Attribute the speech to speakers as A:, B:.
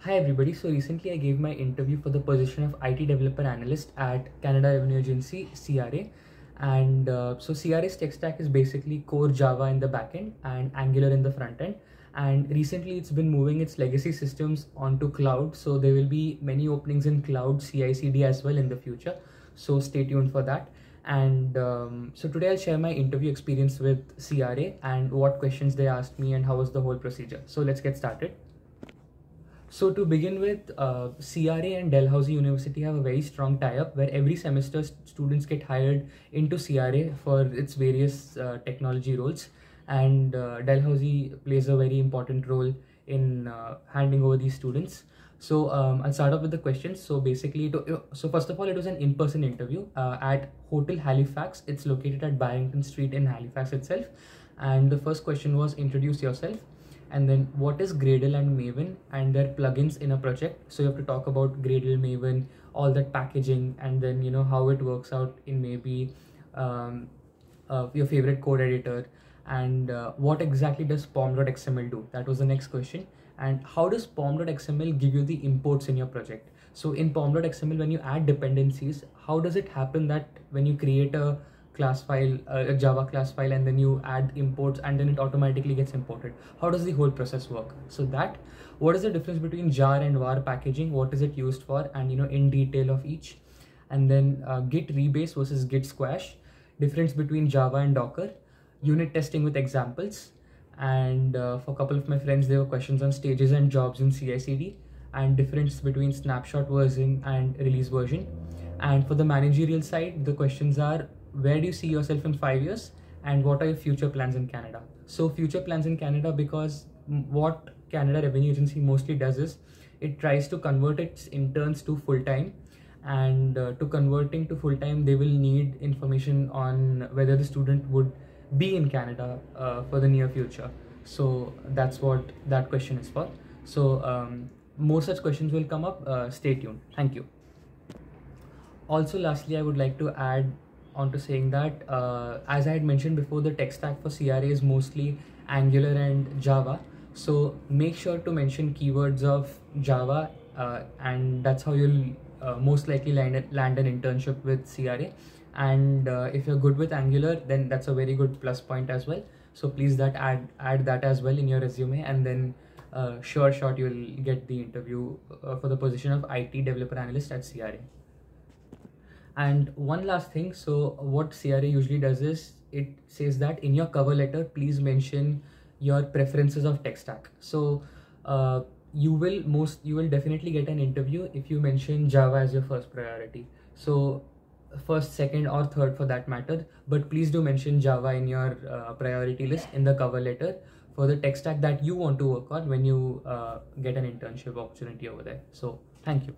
A: Hi everybody, so recently I gave my interview for the position of IT Developer Analyst at Canada Revenue Agency CRA, and so CRA's tech stack is basically core Java in the backend and Angular in the front end, and recently it's been moving its legacy systems onto cloud, so there will be many openings in cloud CI/CD as well in the future, so stay tuned for that. And so today I'll share my interview experience with CRA and what questions they asked me and how was the whole procedure. So let's get started. So to begin with, CRA and Dalhousie University have a very strong tie-up where every semester students get hired into CRA for its various technology roles, and Dalhousie plays a very important role in handing over these students. So I'll start off with the questions. So basically, so first of all, it was an in-person interview at Hotel Halifax. It's located at Barrington Street in Halifax itself. And the first question was introduce yourself, and then what is Gradle and Maven and their plugins in a project. So you have to talk about Gradle, Maven, all that packaging, and then how it works out in maybe your favorite code editor, and what exactly does pom.xml do. That was the next question. And how does pom.xml give you the imports in your project? So in pom.xml, when you add dependencies, how does it happen that when you create a class file, a Java class file, and then you add imports and then it automatically gets imported? How does the whole process work? So that, what is the difference between jar and var packaging? What is it used for? And in detail of each. And then git rebase versus git squash, difference between Java and Docker, unit testing with examples. And for a couple of my friends, there were questions on stages and jobs in CI/CD and difference between snapshot version and release version. And for the managerial side, the questions are, where do you see yourself in 5 years, and what are your future plans in Canada? So future plans in Canada, because what Canada Revenue Agency mostly does is it tries to convert its interns to full-time, and to converting to full-time they will need information on whether the student would be in Canada for the near future. So that's what that question is for. So more such questions will come up. Stay tuned. Thank you. Also, lastly, I would like to add on to saying that as I had mentioned before, the tech stack for CRA is mostly Angular and Java. So make sure to mention keywords of Java, and that's how you'll most likely land an internship with CRA. And if you're good with Angular, then that's a very good plus point as well. So please add that as well in your resume, and then sure shot you'll get the interview for the position of IT Developer Analyst at CRA. And one last thing, so what CRA usually does is it says that in your cover letter, please mention your preferences of tech stack. So you will definitely get an interview if you mention Java as your first priority. So first, second, or third for that matter, but please do mention Java in your priority list in the cover letter for the tech stack that you want to work on when you get an internship opportunity over there. So thank you.